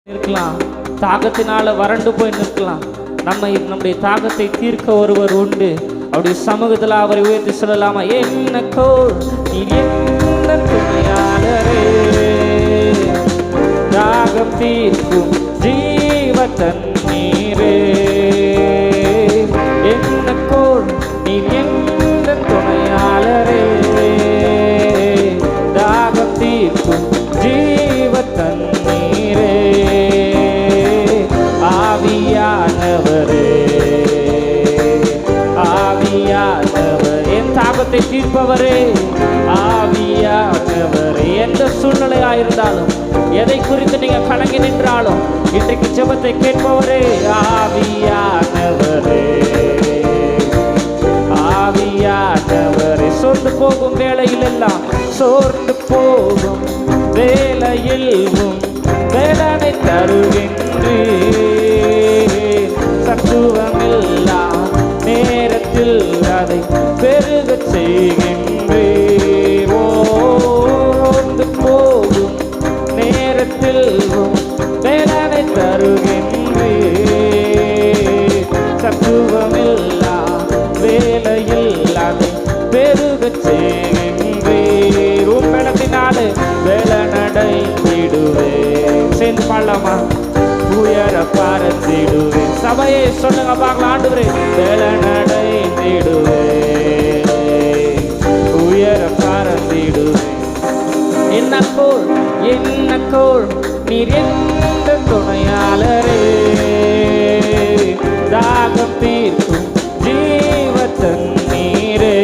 இருக்கலாம், தாகத்தினால வறண்டு போய் நிற்கலாம். நம்முடைய தாகத்தை தீர்க்க ஒருவர் உண்டு. அவருடைய சமூகத்தில் அவரை உயர்த்தி சொல்லலாமா? என்னக்கோ நீர் என்ன துணையாளரே, தாகம் தீர்க்கும் ஜீவ தண்ணீரே. என்னக்கோ நீர் என்ன துணையாளரே, தாகம் தீர்க்கும் ஜீவ தண்ணீரே. ஆவியானவரே, ஆவியானவர் என் தாகத்தை தீர்ப்பவரே, ஆவியானவரே. எந்த சூழ்நிலையாயிருந்தாலும், எதை குறித்து நீங்க கலங்கி நின்றாலும், இன்றைக்கு ஜெபத்தை கேட்பவரே, ஆவியானவரே, ஆவியானவரே. சோர்ந்து போகும் வேளையில் எல்லாம், சோர்ந்து போகும் வேளையில் வேலனை தருகின்றேன். சத்துவமில்லா நேரத்தில் அதை பெருக செய்கின்றேன். ஓர்ந்து போகும் நேரத்தில் வேலனை தருகின்றேன். சத்துவமில்லா வேலையில் அதை பெருக செய்கின்றேன். உம்பளத்தினாலே வேலனடைந்திடுவேன். சேர்ந்து பாடலாமா? உயர பறந்திடுவேன். சபையை சொல்லுங்க பார்க்கலாம். ஆண்டவரே, வேலனடைந்திடுவேன், உயர பறந்திடுவேன். என்னக்கோள் என்னக்கோள் நீர் எந்த துணையாளரே, தாகம் தீர்க்கும் ஜீவ தண்ணீரே.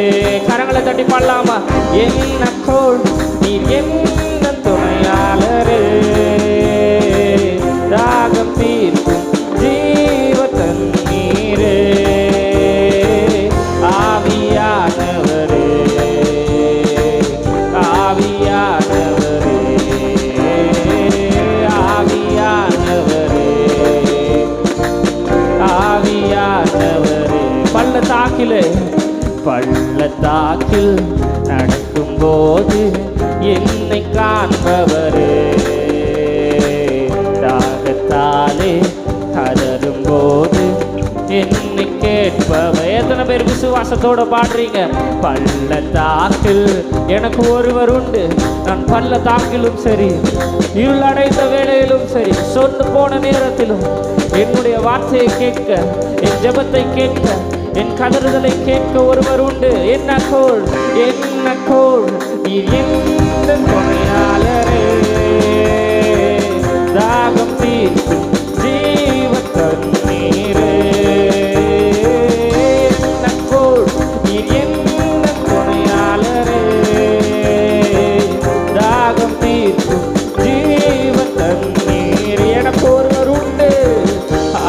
கரங்களை தட்டி பாடலாமா? என்னக்கோள் நீர் எந்த துணையாளரே, தாகம் தீர்க்கும் ஜீவ தண்ணீரே. ஆவியானவரே, ஆவியானவரே, ஆவியானவரே, ஆவியானவரே. பள்ளத்தாக்கில் நடக்கும் போது என்னை காண்பவரே, தாகத்தாலே கதரும் போது என்னை கேட்பவர். எத்தனை பேர் விசுவாசத்தோட பாடுறீங்க? பள்ளத்தாக்கில் எனக்கு ஒருவர் உண்டு. நான் பள்ளத்தாக்கிலும் சரி, இருளடைந்த வேளையிலும் சரி, சொந்து போன நேரத்திலும் என்னுடைய வார்த்தையை கேட்க, என் ஜெபத்தை கேட்க, என் கதறுதலை கேட்க ஒருவர் உண்டு. என்ன கோள் என்ன கோள் எந்த துணையாளரே, தாகம் தீர்க்கும் ஜீவ தண்ணீரே. என்ன கோள் எந்த துணையாளரே, தாகம் தீர்க்கும் ஜீவ தண்ணீர். எனக்கு ஒருவர் உண்டு,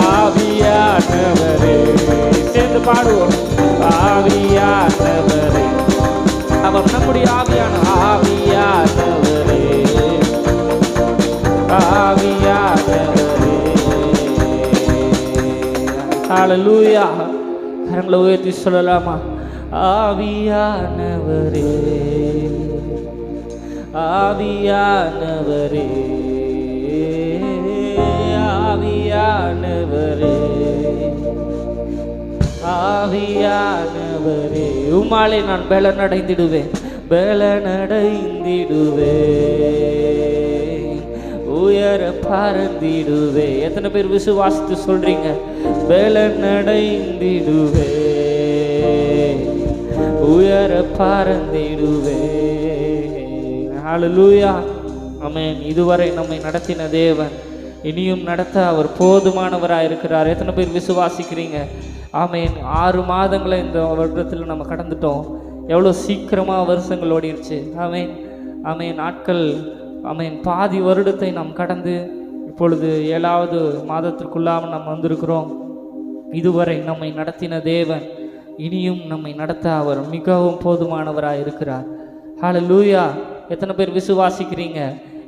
ஆவியானவரே. சேர்ந்து பாடுவோம். ஆவியானவரே, அவர் நம்முடைய ஆவியான ஆவியானவரே, ஆவியானவரே. ஹல்லேலூயா. கரங்களை உயர்த்தி சொல்லலாமா? ஆவியானவரே, ஆவியானவரே, ஆவியானவரே, ஆவியானவரே. உம்மாலே நான் பலனடைந்திடுவேன், பலனடைந்திடுவேன், உயர பறந்திடுவேன். எத்தனை பேர் விசுவாசித்து சொல்றீங்க? பலனடைந்திடுவேன், உயர பறந்திடுவேன். ஹல்லேலூயா. ஆமென். இதுவரை நம்மை நடத்தின தேவன் இனியும் நடத்த அவர் போதுமானவராக இருக்கிறார். எத்தனை பேர் விசுவாசிக்கிறீங்க? ஆமென். 6 மாதங்களை இந்த வருடத்தில் நம்ம கடந்துட்டோம். எவ்வளோ சீக்கிரமாக வருஷங்கள் ஓடிடுச்சு. ஆமென், ஆமென். நாட்கள், ஆமென், பாதி வருடத்தை நாம் கடந்து இப்பொழுது 7வது மாதத்திற்குள்ளாக நாம் வந்திருக்கிறோம். இதுவரை நம்மை நடத்தின தேவன் இனியும் நம்மை நடத்த அவர் மிகவும் போதுமானவராக இருக்கிறார். ஹல்லேலூயா. எத்தனை பேர் விசுவாசிக்கிறீங்க?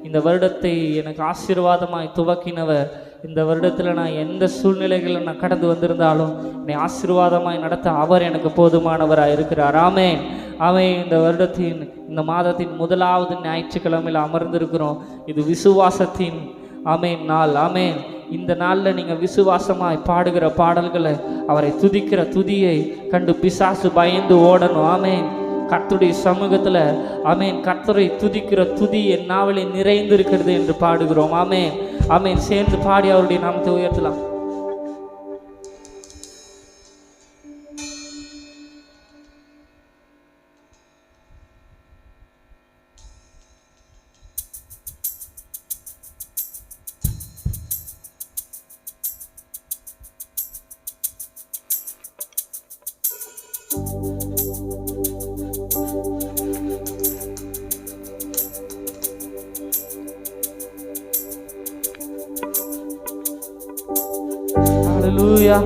இந்த வருடத்தை எனக்கு ஆசீர்வாதமாய் துவக்கினவர், இந்த வருடத்தில் நான் எந்த சூழ்நிலைகளில் நான் கடந்து வந்திருந்தாலும் என்னை ஆசீர்வாதமாய் நடத்த அவர் எனக்கு போதுமானவராக இருக்கிறார். ஆமென், ஆமென். இந்த வருடத்தின் இந்த மாதத்தின் 1வது ஞாயிற்றுக்கிழமையில் அமர்ந்திருக்கிறோம். இது விசுவாசத்தின் ஆமேன் நாள். ஆமேன். இந்த நாளில் நீங்கள் விசுவாசமாய் பாடுகிற பாடல்களை, அவரை துதிக்கிற துதியை கண்டு பிசாசு பயந்து ஓடணும். ஆமேன். கர்த்தருடைய சமூகத்தில் ஆமேன் கர்த்தரை துதிக்கிற துதி என் நாவலில் நிறைந்து இருக்கிறது என்று பாடுகிறோம். ஆமேன். ஆமேன். சேர்ந்து பாடி அவருடைய நாமத்தை உயர்த்தலாம். ஹல்லேலூயா.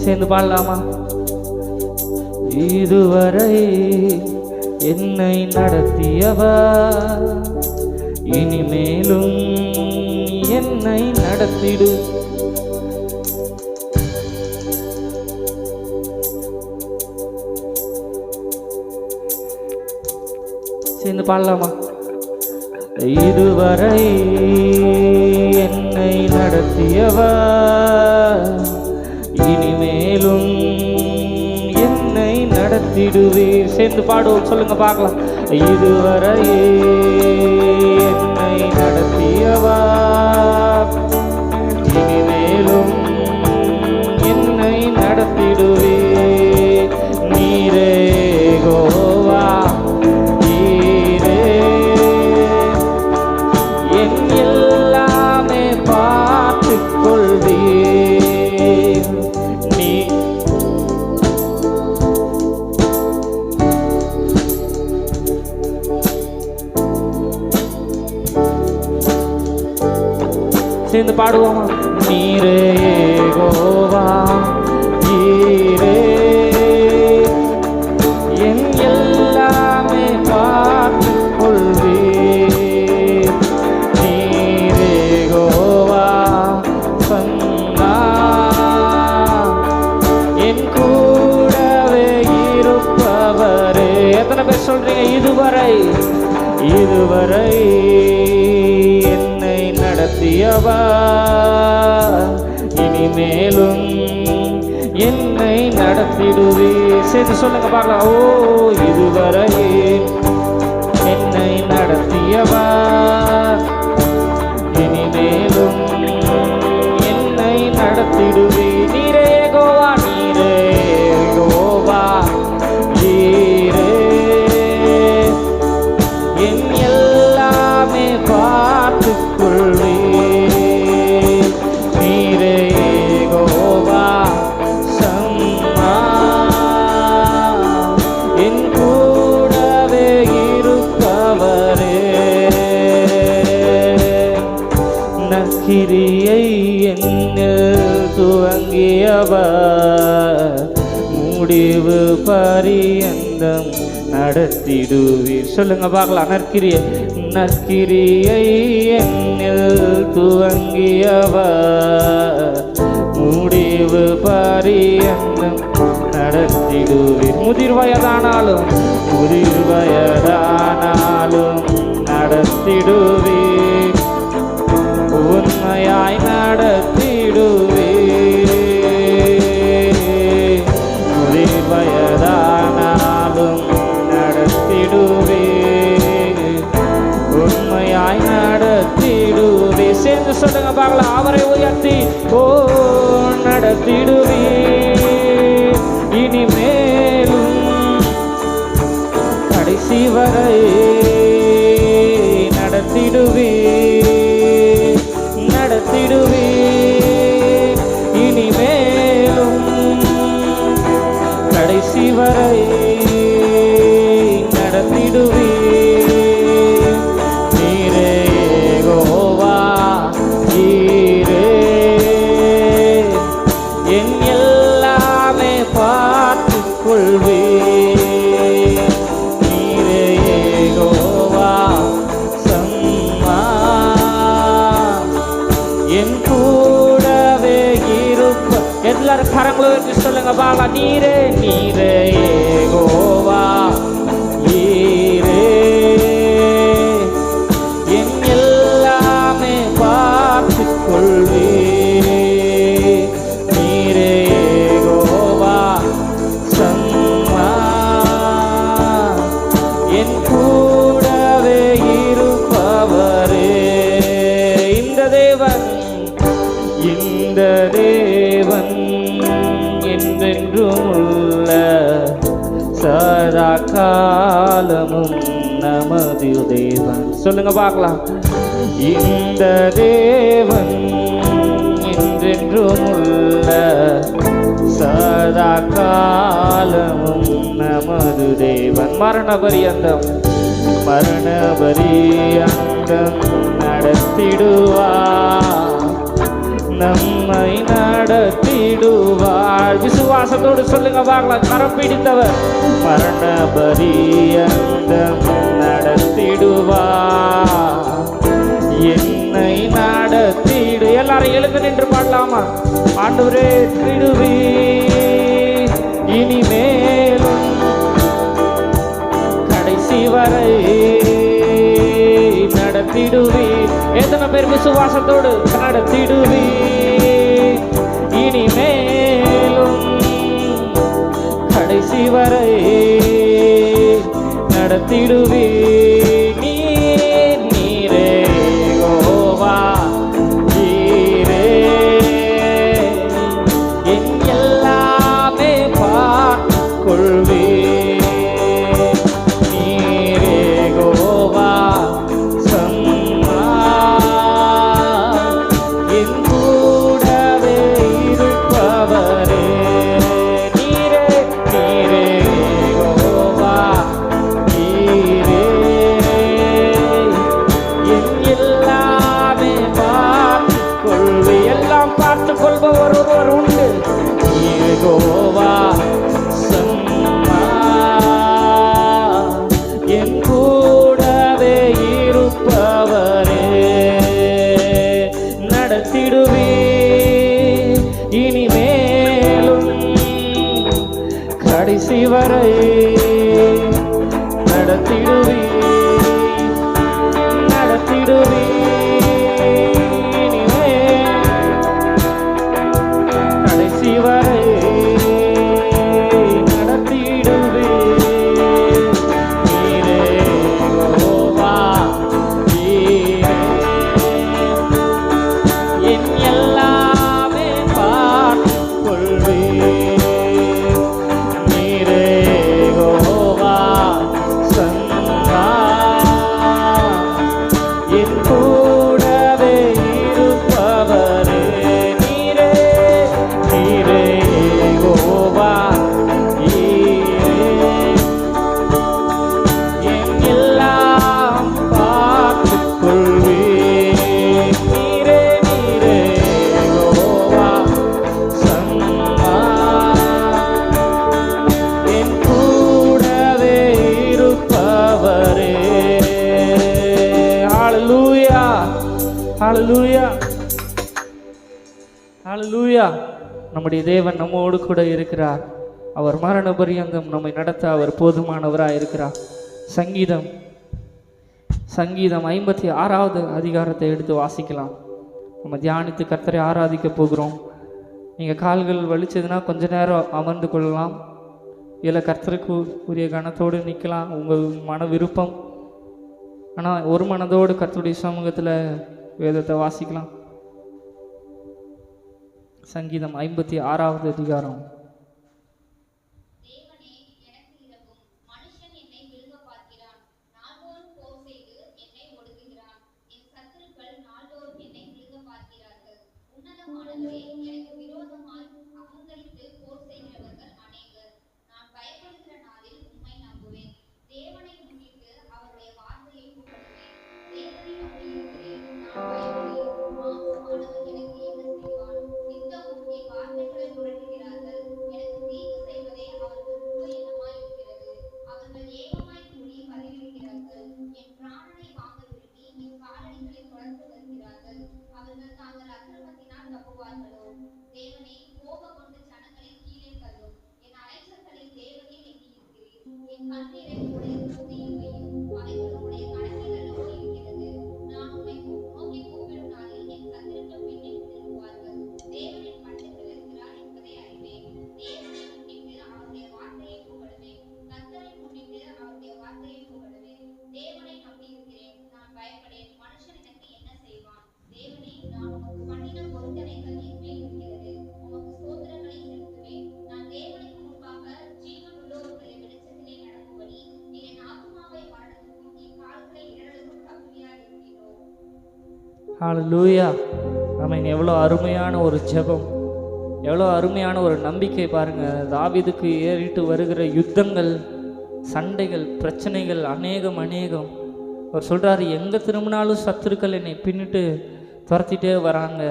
சேர்ந்து பாடலாமா? இதுவரை என்னை நடத்தியவர் இனிமேலும் என்னை நடத்திடு. சேர்ந்து பாடலாமா? இதுவரை என்னை நடத்தியவர் இனிமேலும் என்னை நடத்திடுவீர். சேர்ந்து பாடுவோம், சொல்லுங்க பார்க்கலாம். இதுவரை என்னை நடத்தியவர் இனிமேலும் என்னை நடத்திடுவீர். நீரே யெகோவா, சேர்ந்து பாடுவோமா? நீரே யெகோவா, நீரே என் எல்லாமே பார்த்துக் கொள்வீர். நீரே யெகோவா சன்னா, என் கூடவே இருப்பவரே. எத்தனை பேர் சொல்றீங்க இதுவரை? இதுவரை என்னை நடத்தியவர் இனிமேலும் என்னை நடத்திடுவீர். சேர்ந்து சொல்லுங்க பார்க்கலாம். ஓ, இதுவரை என்னை நடத்தியவர் இனிமேலும் என்னை நடத்திடுவீர். நீரே யெகோவா, நீரே யெகோவா, நீரே என் எல்லாமே பார்த்துக் கொள்வீர். நீரே யெகோவா சம்மா, என் கூடவே இருப்பவரே. நற்கிரியை என்னில் துவங்கியவர் முடிவு பரியந்தம் நடத்திடுவீர். சொல்லுங்க பார்க்கலாம். நற்கிரியை என்னில் துவங்கியவர் முடிவு பரியந்தம் நடத்திடுவீர். முதிர் வயதானாலும் நடத்திடுவீர். உண்மையாய் நடத்திடுவீர். முதிர் வயதானாலும் நடத்திடுவீர். உண்மையாய் நடத்திடுவீர். சேர்ந்து சொல்லுங்க பார்க்கலாம். அவரை உயர்த்தி ஓ நடத்திடுவீர். இனிமேலும் கடைசி வரை நடத்திடுவீர். நடத்திடுவீர். இனிமேலும் கடைசி வரை நடத்திடுவீர். நீரே யெகோவா, நீரே என் எல்லாமே பார்த்துக் கொள்வீர். நீரே யெகோவா சம்மா, என் கூடவே இருப்ப. எல்லாரும் கரங்களை வச்சு சொல்லுங்க பாலா. நீரே நீரே யெகோவா, நீரே என் எல்லாமே பார்த்து இந்த தேவன் என்றென்றும் உள்ள சதா காலமும் நமது தேவன். சொல்லுங்க பார்க்கலாம். இந்த தேவன் என்றென்றும் உள்ள சதா காலமும் நமது தேவன். மரண பரியந்தம் நடத்திடுவார், நம்மை நடத்திடுவார். விசுவாசத்தோடு சொல்லுங்க பார்க்கலாம். கரம் பிடித்தவர் மரண பரியந்தம் நடத்திடுவார், என்னை நடத்திடு. எல்லாரும் எழுந்து நின்று பாடலாமா? ஆண்டவரே திடுவி இனிமேலும் கடைசி வரை நடத்திடுவி. எத்தனை பேர் விசுவாசத்தோடு நடத்திடுவி இனிமேலும் கடைசி வரை நடத்திடுவி. நீரே யெகோவா, நீரே என் எல்லாமே பார்த்துக்கொள்வே. நீரே யெகோவா சம்மா, என் கூடவே இருப்பவரே. நீரே நீரே யெகோவா, நீரே என் எல்லாமே பார்த்துக்கொள்வே. எல்லாம் பார்த்துக்கொள்பவர் ஒருவர் உண்டு. நீரே யெகோவா சம்மா, என் கூடவே இருப்பவரே. நடத்திடுவே இனிமேலும் கடைசி வரை நடத்திடுவே, நடத்திடுவே இனிமேல் கடைசி வரை நடத்திடுவே. நீரே யெகோவா, நீரே என் எல்லாமே பார்த்துக்கொள்வே. நீரே யெகோவா சம்மா, என் கூடவே இருப்பவரே. நீரே நீரே யெகோவா, நீரே என் எல்லாம் பார்த்துக்கொள்வே. நீரே நீரே யெகோவா சம்மா, என் கூடவே இருப்பவரே. ஹல்லேலூயா, ஹல்லேலூயா, ஹல்லேலூயா. நம்முடைய தேவன் நம்மோடு கூட இருக்கிறார். அவர் மரண பரியந்தம் நம்மை நடத்த அவர் போதுமானவராக இருக்கிறார். சங்கீதம் 56வது அதிகாரத்தை எடுத்து வாசிக்கலாம். நம்ம தியானித்து கர்த்தரை ஆராதிக்க போகிறோம். நீங்கள் கால்கள் வலிச்சதுன்னா கொஞ்ச நேரம் அமர்ந்து கொள்ளலாம், இல்லை கர்த்தருக்கு உரிய கணத்தோடு நிற்கலாம், உங்கள் மன விருப்பம். ஆனால் ஒரு மனதோடு கர்த்தருடைய சமூகத்தில் வேதத்தை வாசிக்கலாம். சங்கீதம் 56வது அதிகாரம். அவர்கள் தாங்கள் அக்கிரமத்தினால் தப்புவார்களோ? ஹல்லேலூயா. ஆமென். எவ்வளோ அருமையான ஒரு ஜெபம், எவ்வளோ அருமையான ஒரு நம்பிக்கை பாருங்கள். தாவீதுக்கு ஏறிட்டு வருகிற யுத்தங்கள், சண்டைகள், பிரச்சனைகள் அநேகம். அவர் சொல்கிறாரு, எங்கே திரும்பினாலும் சத்துருக்கள் என்னை பின்னிட்டு துரத்திட்டே வராங்க,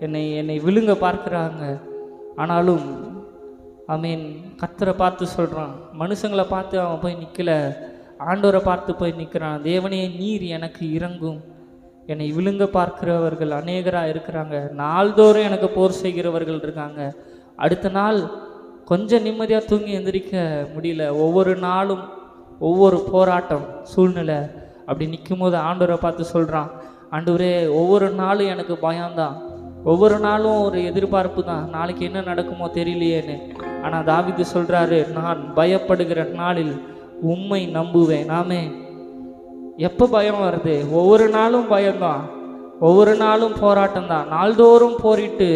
என்னை விழுங்க பார்க்குறாங்க. ஆனாலும் ஆமீன், கர்த்தரை பார்த்து சொல்கிறான். மனுஷங்களை பார்த்து அவன் போய் நிற்கல, ஆண்டவரை பார்த்து போய் நிற்கிறான். தேவனே, நீர் எனக்கு இறங்கும். என்னை விழுங்க பார்க்கிறவர்கள் அநேகராக இருக்கிறாங்க. நாள்தோறும் எனக்கு போர் செய்கிறவர்கள் இருக்காங்க. அடுத்த நாள் கொஞ்சம் நிம்மதியாக தூங்கி எந்திரிக்க முடியல. ஒவ்வொரு நாளும் ஒவ்வொரு போராட்டம் சூழ்நிலை. அப்படி நிற்கும் போது ஆண்டவரை பார்த்து சொல்கிறான், ஆண்டவரே, ஒவ்வொரு நாளும் எனக்கு பயம்தான், ஒவ்வொரு நாளும் ஒரு எதிர்பார்ப்பு தான், நாளைக்கு என்ன நடக்குமோ தெரியலையேன்னு. ஆனால் தாவீது சொல்கிறாரு, நான் பயப்படுகிற நாளில் உம்மை நம்புவேன். நாமே எப்போ பயம் வருது? ஒவ்வொரு நாளும் பயம்தான், ஒவ்வொரு நாளும் போராட்டம் தான். நாள்தோறும் போரிட்டு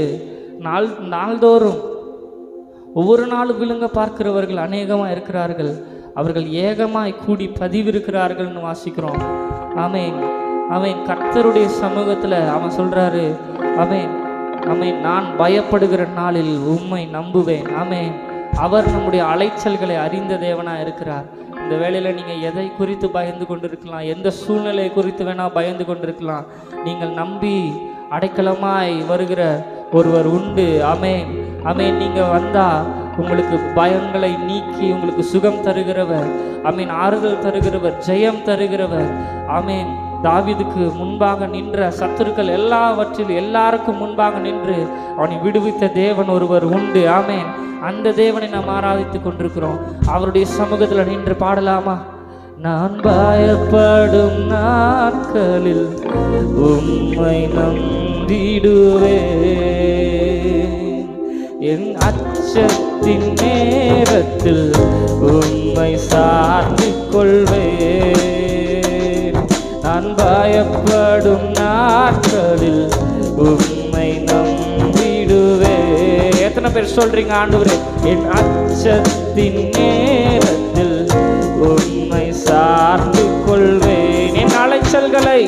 நாள்தோறும் ஒவ்வொரு நாளும் விழுங்க பார்க்கிறவர்கள் அநேகமாக இருக்கிறார்கள். அவர்கள் ஏகமாய் கூடி பதிவிருக்கிறார்கள்னு வாசிக்கிறோம். ஆமேன். அவன் கர்த்தருடைய சமூகத்தில் அவன் சொல்கிறாரு, ஆமேன், நான் பயப்படுகிற நாளில் உம்மை நம்புவேன். ஆமேன். அவர் நம்முடைய அலைச்சல்களை அறிந்த தேவனாக இருக்கிறார். இந்த வேளையில் நீங்கள் எதை குறித்து பயந்து கொண்டிருக்கலாம், எந்த சூழ்நிலை குறித்து வேணால் பயந்து கொண்டிருக்கலாம். நீங்கள் நம்பி அடைக்கலமாய் வருகிற ஒருவர் உண்டு. ஆமேன். ஆமேன். நீங்கள் வந்தால் உங்களுக்கு பயங்களை நீக்கி உங்களுக்கு சுகம் தருகிறவர், ஆமேன், ஆறுதல் தருகிறவர், ஜெயம் தருகிறவர். ஆமேன். தாவீதுக்கு முன்பாக நின்ற சத்துருக்கள் எல்லாருக்கும் முன்பாக நின்று அவனை விடுவித்த தேவன் ஒருவர் உண்டு. ஆமேன். அந்த தேவனை நாம் ஆராதித்து கொண்டிருக்கிறோம். அவருடைய சமூகத்தில் நின்று பாடலாமா? நான் பயப்படும் நாட்களில் உம்மை நம்பிடுவேன், என் அச்சத்தின் நேரத்தில் உம்மை சார்ந்து கொள்வேன். நான் பயப்படும் நாட்களில் உம்மை நம்பிடுவேன். எத்தனை பேர் சொல்றீங்க, ஆண்டவரே, என் அச்சத்தின் நேரத்தில் உம்மை சார்ந்து கொள்வேன். என் அலைச்சல்களை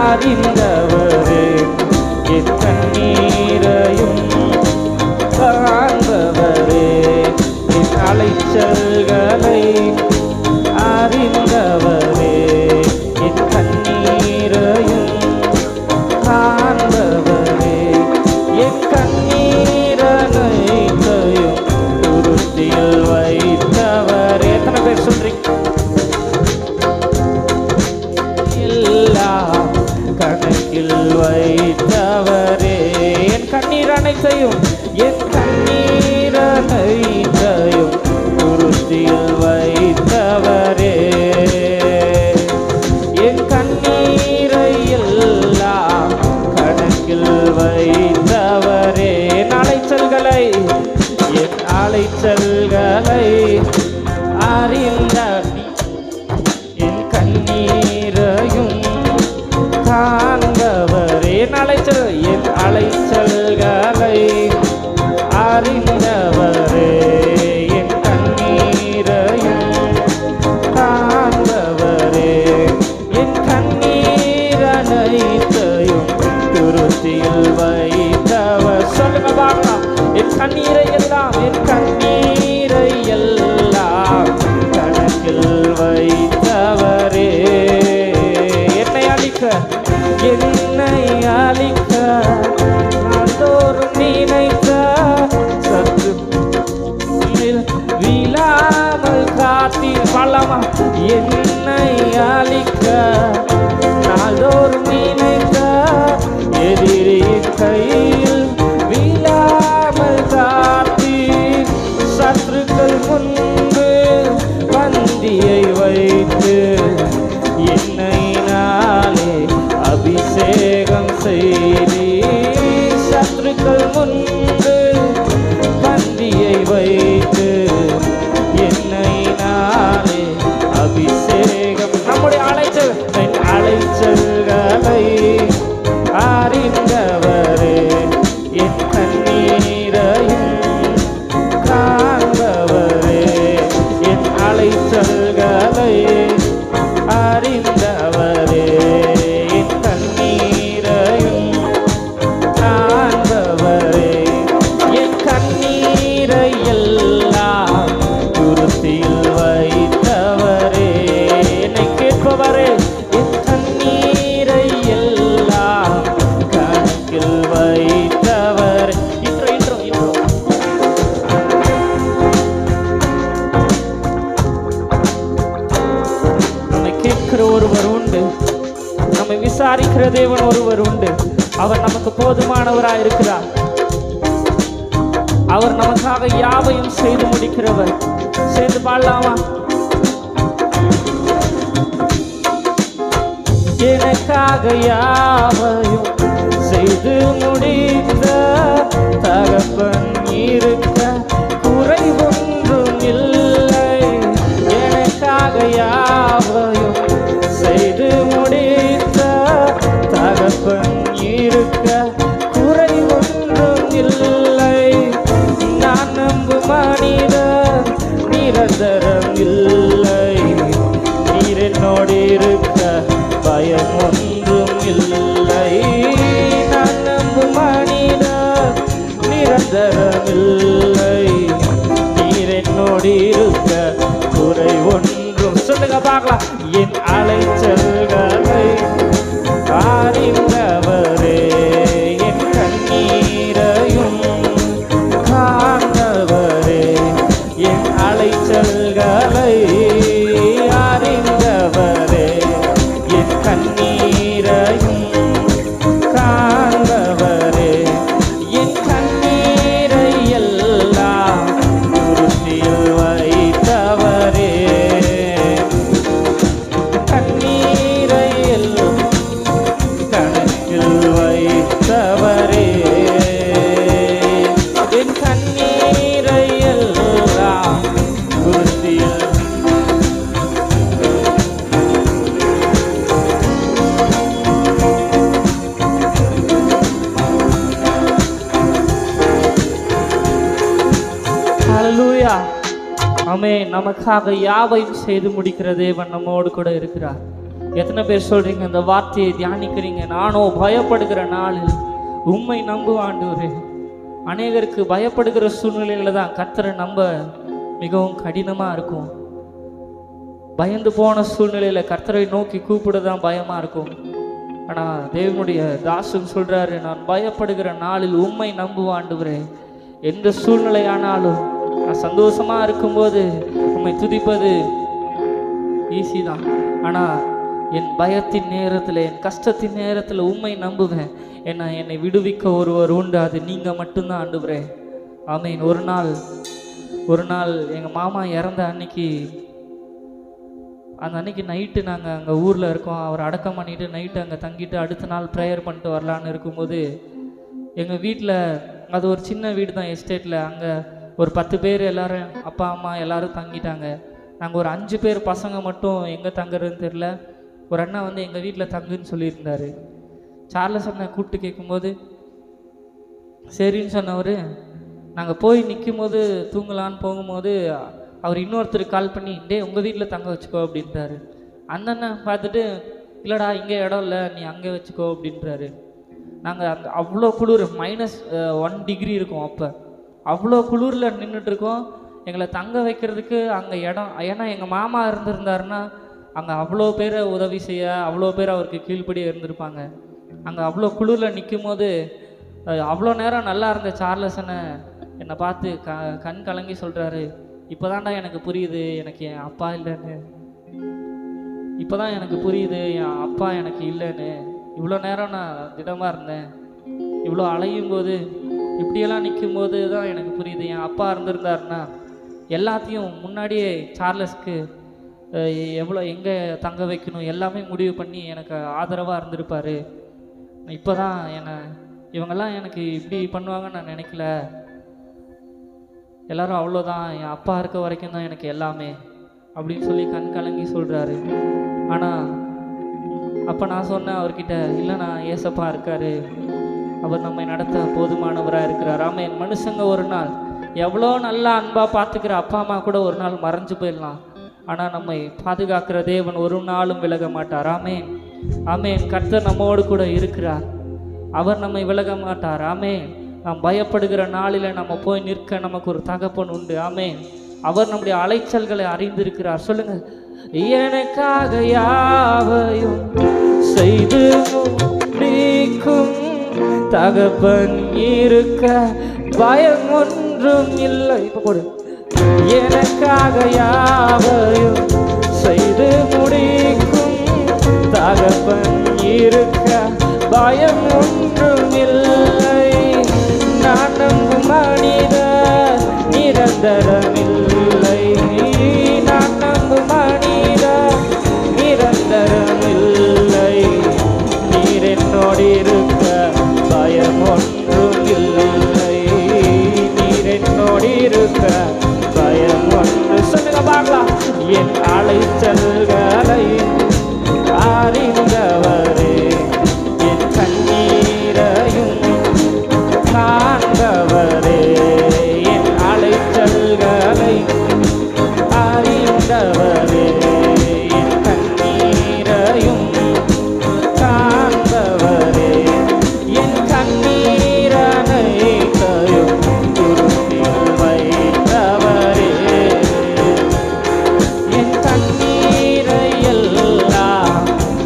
அறிந்தவரே, என் கண்ணீரையும் காண்பவரே, என் அலைச்சல்களை அறிந்தவரே, என் கண்ணீரையும் காண்பவரே, என் கண்ணீரனைத்தையும் துருத்தியில் வைத்தவரே. எத்தனை பேர் சொல்றீங்க? எல்லாம் கணக்கில் வைத்தவரே, என் கண்ணீர் அனைத்தையும் துருத்தியில் வைத்தவரே, என் கண்ணீரை எல்லாம் கணக்கில் வைத்தவரே. என் அலைச்சல்களை அறிந்த என் கண்ணீரையும் காண்பவரே. என் அலைச்சல்களை அறிந்தவரே, என் கண்ணீரையும் காண்பவரே, என் கண்ணீர் அனைத்தையும் துருத்தியில் வைத்தவர். சொல்லுங்க பார்க்கலாம். என் கண்ணீரை எல்லாம் கணக்கில் வைத்தவரே. என்னை அழிக்க நாள்தோறும் நினைத்த சத்து வீழாமல் காத்தீர். பாடலாமா? என்னை அழிக்க நாள்தோறும் நினைத்த எதிரியின் கையில் வீழாமல் காத்தீர். சத்துருக்கள் முன்பு பந்தியை வைத்து என்னை நாளே அபிஷேகம் செய்தீர். சத்துருக்கள் முன்பு பந்தியை வைத்து என்னை நாளே அபிஷேகம். நம்முடைய அலைச்சல்களை அறிந்தவரே, என் கண்ணீரையும் காண்பவரே, என் அலைச்சல்களை அறிந்த ஒருவர் உண்டு. அவர் நமக்கு போதுமானவராய் இருக்கிறார். அவர் நமக்காக யாவையும் செய்து முடிக்கிறவர். சேர்ந்து பாடலாமா? எனக்காக யாவையும் செய்து முடித்த தகப்பன் இருக்க குறை ஒன்றும் இல்லை. எனக்காக யாவையும் செய்து முடித்த தகப்பன் இருக்க குறை ஒன்றும் இல்லை. நான் நம்பும் மனிதர் நிரந்தரம் இல்லை. நீர் என்னோடு இருக்க பயம் ஒன்றும் இல்லை. நான் நம்பும் மனிதர் நிரந்தரம் இல்லை. நீர் என்னோடு இருக்க குறை ஒன்றும். சொல்லுங்க பார்க்கலாம். என் அலைச்சல்களை அறிந்தவரே, என் கண்ணீரையும் காண்பவரே, என் அலைச்சல்களை அறிந்தவரே, என் கண்ணீரையும் காண்பவரே, என் கண்ணீரை எல்லாம் துருத்தியில் வைத்தவரே, கண்ணீரை எல்லாம் கணக்கில் வைத்தவரே, என் கண்ணீரை எல்லாம் துருத்தியில். ஹல்லேலூயா. ஆமென். நமக்காக யாவையும் செய்து முடிக்கிற தேவன் நம்மோடு கூட இருக்கிறார். எத்தனை பேர் சொல்றீங்க இந்த வார்த்தையை தியானிக்கிறீங்க? நானோ பயப்படுகிற நாளில் உம்மை நம்புவாண்டவரே. அநேகருக்கு பயப்படுகிற சூழ்நிலையில தான் கர்த்தரை நம்ப மிகவும் கடினமா இருக்கும். பயந்து போன சூழ்நிலையில கர்த்தரை நோக்கி கூப்பிட தான் பயமா இருக்கும். ஆனா தேவனுடைய தாசன் சொல்றாரு, நான் பயப்படுகிற நாளில் உம்மை நம்புவாண்டவரே. எந்த சூழ்நிலையானாலும் நான் சந்தோஷமா இருக்கும்போது உம்மை துதிப்பது ஈஸி தான். ஆனால் என் பயத்தின் நேரத்தில், என் கஷ்டத்தின் நேரத்தில் உம்மை நம்புவேன். என்னை விடுவிக்க ஒருவர் உண்டு, அது நீங்கள் மட்டும்தான் ஆண்டவரே. ஆமீன். ஒரு நாள் எங்கள் மாமா இறந்த அன்னைக்கு, அந்த அன்னைக்கு நைட்டு நாங்கள் அங்கே ஊரில் இருக்கோம். அவர் அடக்கம் பண்ணிவிட்டு நைட்டு அங்கே தங்கிட்டு அடுத்த நாள் ப்ரேயர் பண்ணிட்டு வரலான்னு இருக்கும்போது எங்கள் வீட்டில், அது ஒரு சின்ன வீடு தான் எஸ்டேட்டில், அங்கே ஒரு 10 பேர் எல்லோரும் அப்பா அம்மா எல்லோரும் தங்கிட்டாங்க. நாங்கள் ஒரு 5 பேர் பசங்க மட்டும் எங்கே தங்குறதுன்னு தெரில. ஒரு அண்ணா வந்து எங்கள் வீட்டில் தங்குன்னு சொல்லியிருந்தார். சார்லஸ் அண்ணா கூப்பிட்டு கேட்கும்போது சரின்னு சொன்னவர். நாங்கள் போய் நிற்கும் போது தூங்கலான்னு போகும்போது அவர் இன்னொருத்தருக்கு கால் பண்ணி, டே உங்கள் வீட்டில் தங்க வச்சுக்கோ அப்படின்றாரு. அந்த அண்ணன் பார்த்துட்டு, இல்லைடா இங்கே இடம் இல்லை, நீ அங்கே வச்சுக்கோ அப்படின்றாரு. நாங்கள் அந்த அவ்வளோ குளிர், -1 டிகிரி இருக்கும். அப்போ அவ்வளோ குளிரில் நின்றுட்டுருக்கோம். எங்களை தங்க வைக்கிறதுக்கு அங்கே இடம், ஏன்னா எங்கள் மாமா இருந்திருந்தாருன்னா அங்கே அவ்வளோ பேரை உதவி செய்ய, அவ்வளோ பேர் அவருக்கு கீழ்ப்படியாக இருந்திருப்பாங்க. அங்கே அவ்வளோ குளிரில் நிற்கும் போது அவ்வளோ நேரம் நல்லா இருந்த சார்லஸனை என்னை பார்த்து கண் கலங்கி சொல்கிறாரு, இப்போ தான்டா எனக்கு புரியுது எனக்கு என் அப்பா இல்லைன்னு. இப்போ தான் எனக்கு புரியுது என் அப்பா எனக்கு இல்லைன்னு. இவ்வளோ நேரம் நான் திடமாக இருந்தேன், இவ்வளோ அலையும் போது இப்படியெல்லாம் நிற்கும் போது தான் எனக்கு புரியுது, என் அப்பா இருந்திருந்தாருன்னா எல்லாத்தையும் முன்னாடியே சார்லஸ்க்கு எவ்வளோ எங்கே தங்க வைக்கணும் எல்லாமே முடிவு பண்ணி எனக்கு ஆதரவாக இருந்திருப்பார். இப்போ தான் இவங்கெல்லாம் எனக்கு இப்படி பண்ணுவாங்கன்னு நான் நினைக்கல. எல்லோரும் அவ்வளோதான், என் அப்பா இருக்க வரைக்கும் தான் எனக்கு எல்லாமே அப்படின்னு சொல்லி கண் கலங்கி சொல்கிறாரு. ஆனால் அப்போ நான் சொன்னேன் அவர்கிட்ட, இல்லைண்ணா ஏசப்பா இருக்கார், அவர் நம்மை நடத்த போதுமானவராக இருக்கிறார். ஆமென். மனுஷங்க ஒரு நாள் எவ்வளோ நல்லா அன்பாக பார்த்துக்கிற அப்பா அம்மா கூட ஒரு நாள் மறைஞ்சு போயிடலாம். ஆனால் நம்மை பாதுகாக்கிற தேவன் ஒரு நாளும் விலக மாட்டார். ஆமென். ஆமென். கர்த்தர் நம்மோடு கூட இருக்கிறார், அவர் நம்மை விலக மாட்டார். ஆமென். நாம் பயப்படுகிற நாளில் நம்ம போய் நிற்க நமக்கு ஒரு தகப்பன் உண்டு. ஆமென். அவர் நம்முடைய அலைச்சல்களை அறிந்திருக்கிறார். சொல்லுங்க, எனக்காக யாவையும் செய்து முடிக்கும் தகப்பன் இருக்க பயம் ஒன்றும் இல்லை. இப்போ போடு. எனக்காக யாவையும் செய்து முடிக்கும் தகப்பன் இருக்க பயம் ஒன்றுமில்லை. நான் நம்பும் மனிதர் நிரந்தரமில்லை. நான் நம்பும் மனிதர் நிரந்தரமில்லை. நீர் என்னோடு இருக்க பயம் ஒன்றும் இல்லை. நீர் என்னோடு இருக்க பயம் ஒன்று. சொல்லுங்க பார்க்கலாம். என் அலைச்சல்களை அறிந்தவரே, என் கண்ணீரையும் காண்பவரே. என் அலைச்சல்களை அறிந்தவரே, என் கண்ணீரையும் காண்பவரே. என் கண்ணீரனைத்தையும் துருத்தியில் வைத்தவரே. என் கண்ணீரை எல்லாம்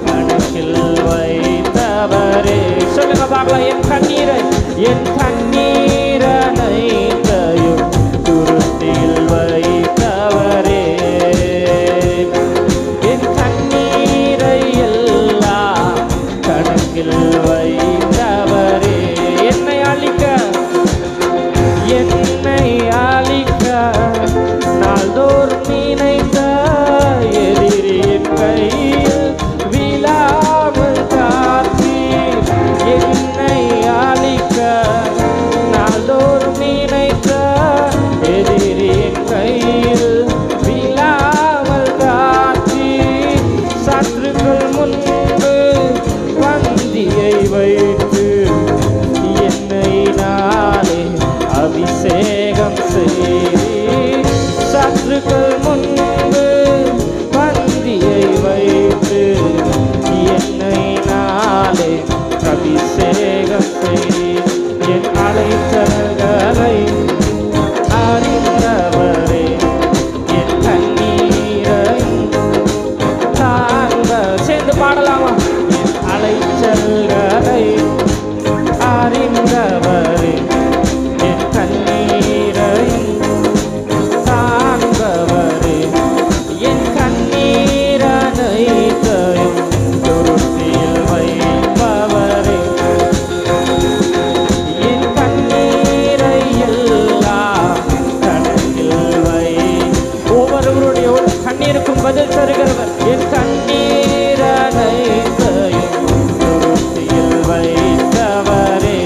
கணக்கில் வைத்தவரே. சொல்லுங்க பார்க்கலாம். என் கண்ணீரை, என் கண்ணீரனைத்தையும் துருத்தியில் வைத்தவரே. என் கண்ணீரை எல்லாம் கணக்கில் வைத்தவரே. என்னை அழிக்க, என்னை அழிக்க நாள்தோறும் நினைத்த எதிரியின் கையில் விழாமல் காத்தீர். என்னை அழிக்க நாள்தோறும் நினைத்த எதிரியின் கையில் விழாமல் காத்தீர். சத்துருக்கள் முன்பு பந்தியை வைத்து என்னை நாளே அபிஷேகம் செய்தீர். சத்துருக்கள் முன்பு பந்தியை வைத்து என்னை நாளே அபிஷேகம் செய்தீர். என் அலைச்சல்களை அறிந்தவரே, என் கண்ணீரையும் காண்ப. சேர்ந்து பாடலாமா? என் அலைச்சல்களை அறிந்தவரே, என் கண்ணீரையும் காண்பவரே. என் கண்ணீரனைத்தையும் துருத்தியில் வைப்பவரே. என் கண்ணீரை எல்லாம் கணக்கில் வை. ஒவ்வொருவருடைய கண்ணீருக்கும் பதில் தருகிறவர். என் கண்ணீரனைத்தையும் துருத்தியில் வைத்தவரே.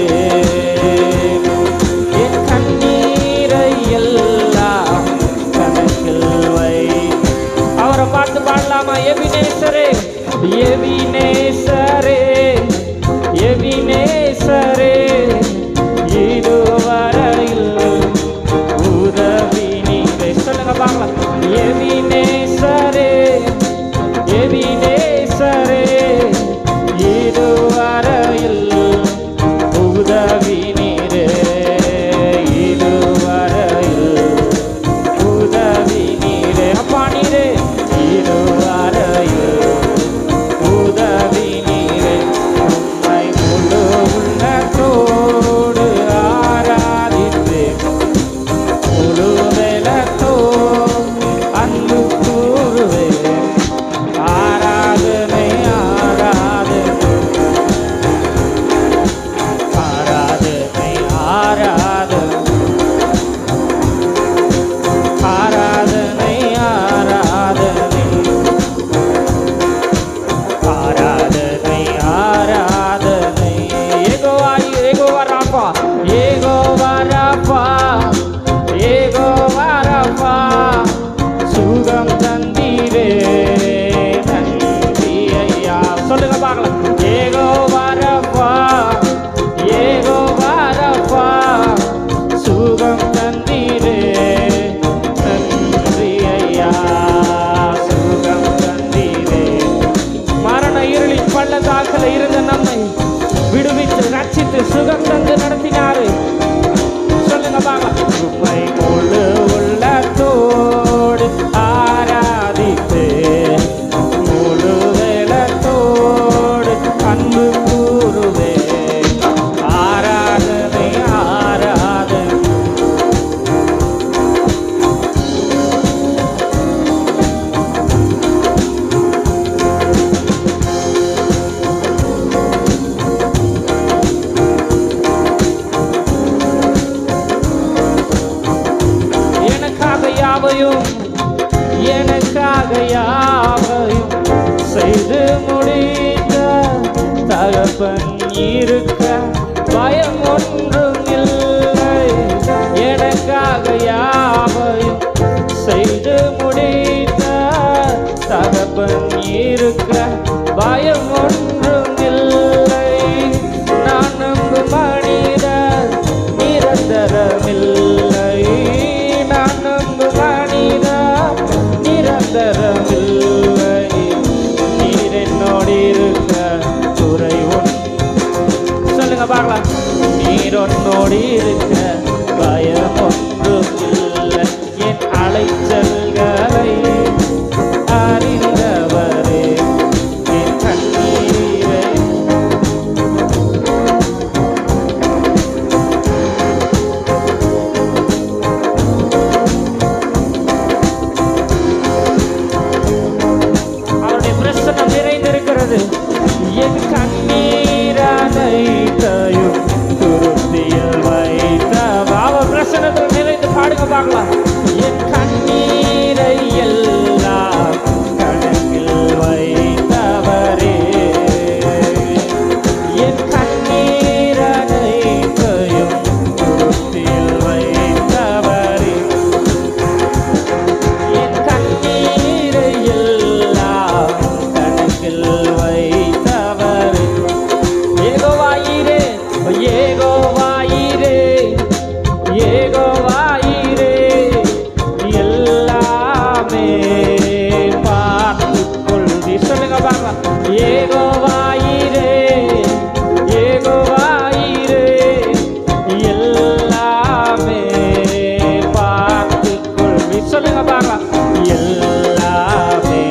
என் கண்ணீரை எல்லாம் கணக்கில் வை. அவரை பார்த்து பாடலாமா? எபினேசரே, எபினேசரே, எபினேசரே, இதுவரையில் உதவி நீரே. சொல்லுங்க பார்க்கலாம். எபினேசரே, எபினேசரே, இதுவரையில் உதவி நீரே. இதுவரையில் உதவி நீரே. அப்பா நீரே, இதுவரையில் உதவி நீரே. உம்மை முழு தகப்பன் இருக்க பயம் ஒன்றும் இல்லை. எனக்காக யாவையும் செய்து முடித்த தகப்பன் இருக்க பயம் ஒன்றும் இல்லை. நான் நம்பும் மனிதர் நிரந்தரமில்லை. நான் நம்பும் மனிதர் நிரந்தரமில்லை. நீர் என்னோடு இருக்க குறை சொல்லுங்க பார்க்கலாம். நீர் என்னோடு இருக்க பயம் ஒன்றும் இல்லை. என் அலைச்சல்களை அறிந்தவரே, என் கண்ணீரை அவருடைய பிரசன்னம் நிறைந்திருக்கிறது. என் கண்ணீரனைத்தையும் துருத்தியில் வைத்த அவர் பிரசன்னத்தில் நிறைந்து பாடுங்க பார்க்கலாம். என் கண்ணீரை எல்லாம் கணக்கில் வைத்தவரே, என் கண்ணீரனைத்தையும் துருத்தியில் வைத்தவரே, என் கண்ணீரை எல்லாம் கணக்கில் வைத்தவரே. ஏகோவாயிரே, ஏகோவாயிரே, ஏகோவாயிரே, எல்லாமே பார்த்துக்கொள்வி. சொல்லுங்க பார்க்கலாம். ஏகோவாயிரே, ஏகோவாயிரே, எல்லாமே பார்த்துக்கொள்வி. சொல்லுங்க பார்க்கலாம். எல்லாமே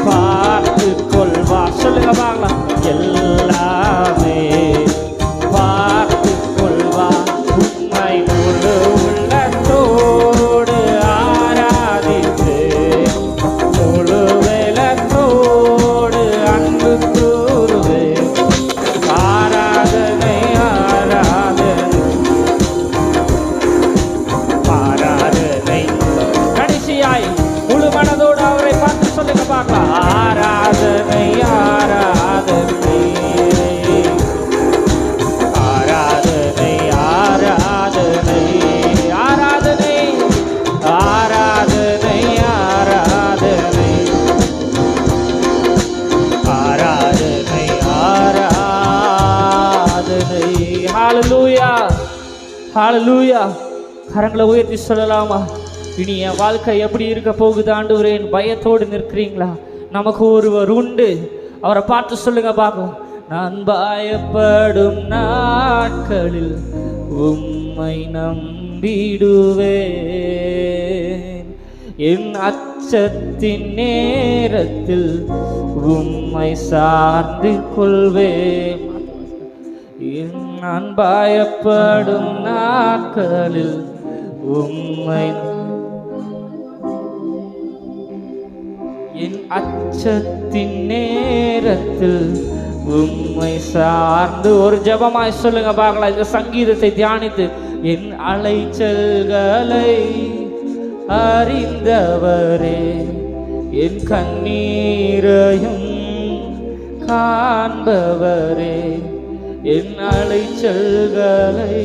பார்த்துக்கொள்வா. சொல்லுங்க பார்க்கலாம். எல்லாமே பார்த்துக்கொள்வா. உம்மை முழு உள்ளத்தோடு ஆராதித்து முழு வேலத்தோடு அன்பு கூறுவே. ஆராதனை ஆராதனை ஆராதனை. கடைசியாய் முழு மனதோடு அவரை பார்த்து சொல்லுங்க பார்க்கலாம். ஆராதனை ஆராதனை ஆராதனை ஆராதனை ஆராதனை ஆராதனை ஆராதனை ஆராதனை ஆராதனை. ஹalleluya ஹalleluya. கரங்களை உயர்த்தி சொல்லலாமா? இனி என் வாழ்க்கை எப்படி இருக்க போகுது ஆண்டவரே? பயத்தோடு நிற்கிறீங்களா? நமக்கு ஒருவர் உண்டு. அவரை பார்த்து சொல்லுங்க பார்க்கலாம். நான் பயப்படும் நாட்களில் உம்மை நம்பிடுவேன். என் அச்சத்தின் நேரத்தில் உம்மை சார்ந்து கொள்வேன். நான் பயப்படும் நாட்களில் உம்மை என் அச்சத்தின் நேரத்தில் உம்மை சார்ந்து. ஒரு ஜெபமாய் சொல்லுங்க பார்க்கலாம். இந்த சங்கீதத்தை தியானித்து என் அலைச்சல்களை அறிந்தவரே, என் கண்ணீரையும் காண்பவரே, என் அலைச்சல்களை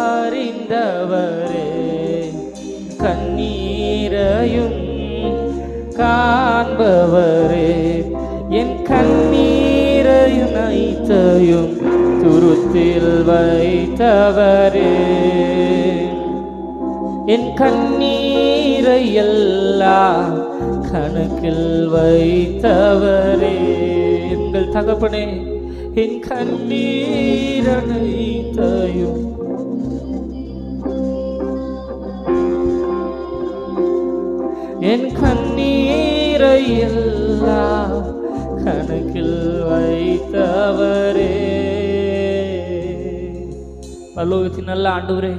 அறிந்தவரே, கண்ணீரையும் காண்பவரே, என் கண்ணீரையும் அனைத்தையும் துருத்தில் வைத்தவரே, என் கண்ணீரை எல்லாம் கணக்கில் வைத்தவரே. எங்கள் தகப்பனே, என் கண்ணீர் அனைத்தையும் என் கண்ணீரை எல்லாம் கணக்கில் வைத்தவரே. பரலோகத்தின் நல்ல ஆண்டவரே,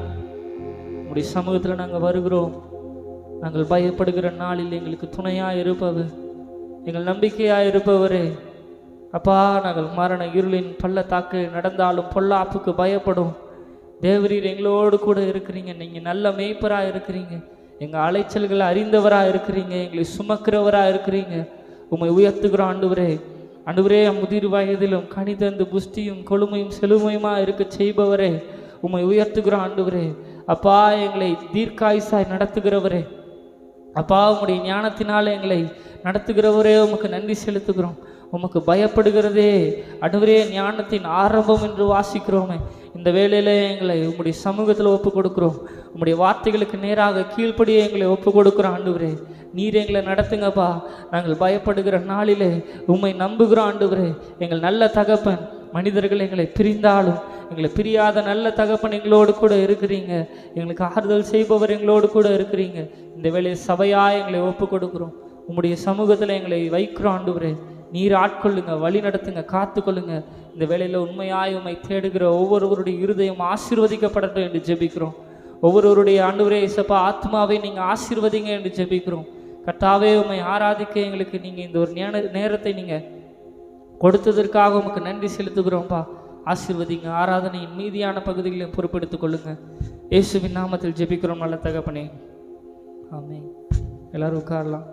உம்முடைய சமூகத்தில் நாங்கள் வருகிறோம். நாங்கள் பயப்படுகிற நாளில் எங்களுக்கு துணையாக இருப்பவர், எங்கள் நம்பிக்கையாக இருப்பவரே. அப்பா, நாங்கள் மரண இருளின் பள்ளத்தாக்கு நடந்தாலும் பொல்லாப்புக்கு பயப்படும். தேவரீர் எங்களோடு கூட இருக்கிறீங்க. நீங்கள் நல்ல மேய்ப்பராக இருக்கிறீங்க. எங்கள் அலைச்சல்களை அறிந்தவராக இருக்கிறீங்க. எங்களை சுமக்கிறவராக இருக்கிறீங்க. உம்மை உயர்த்துகிறோம் ஆண்டவரே. ஆண்டவரே, முதிர் வயதிலும் கனிதந்து புஷ்டியும் கொழுமையும் செழுமையுமா இருக்க செய்பவரே, உம்மை உயர்த்துகிறோம் ஆண்டவரே. அப்பா, எங்களை தீர்க்காயுசாய் நடத்துகிறவரே, அப்பா, உம்முடைய ஞானத்தினால் எங்களை நடத்துகிறவரே, உமக்கு நன்றி செலுத்துகிறோம். உமக்கு பயப்படுகிறதே ஆண்டவரே ஞானத்தின் ஆரம்பம் என்று வாசிக்கிறோமே. இந்த வேளையில் எங்களை உம்முடைய சமூகத்தில் ஒப்பு கொடுக்குறோம். உம்முடைய வார்த்தைகளுக்கு நேராக கீழ்ப்படியே எங்களை ஒப்பு கொடுக்குறோம். ஆண்டவரே, நீர் எங்களை நடத்துங்கப்பா. நாங்கள் பயப்படுகிற நாளிலே உம்மை நம்புகிறோம். ஆண்டவரே, எங்கள் நல்ல தகப்பன், மனிதர்கள் எங்களை பிரிந்தாலும் எங்களை பிரியாத நல்ல தகப்பன் எங்களோடு கூட இருக்கிறீங்க. எங்களுக்கு ஆறுதல் செய்பவர் எங்களோடு கூட இருக்கிறீங்க. இந்த வேளையை சபையாக எங்களை ஒப்பு கொடுக்குறோம். உம்முடைய சமூகத்தில் எங்களை வைக்கிறோம். ஆண்டவரே, நீர் ஆட்கொள்ளுங்க, வழி நடத்துங்க, காத்துக்கொள்ளுங்க. இந்த வேளையில் உண்மையாய் உம்மை தேடுகிற ஒவ்வொருவருடைய இருதயம் ஆசீர்வதிக்கப்படட்டும் என்று ஜெபிக்கிறோம். ஒவ்வொருவருடைய ஆண்டவரே இயேசப்பா ஆத்மாவை நீங்கள் ஆசீர்வதிங்க என்று ஜெபிக்கிறோம். கர்த்தாவே, உம்மை ஆராதிக்க எங்களுக்கு நீங்கள் இந்த ஒரு நேரத்தை நீங்கள் கொடுத்ததற்காக உமக்கு நன்றி செலுத்துகிறோம்ப்பா. ஆசீர்வதிங்க. ஆராதனையின் மீதியான பகுதிகளையும் பொறுப்பெடுத்துக் கொள்ளுங்க. இயேசுவின் நாமத்தில் ஜெபிக்கிறோம் நல்ல தகப்பனே, ஆமென். எல்லாரும் உட்காரலாம்.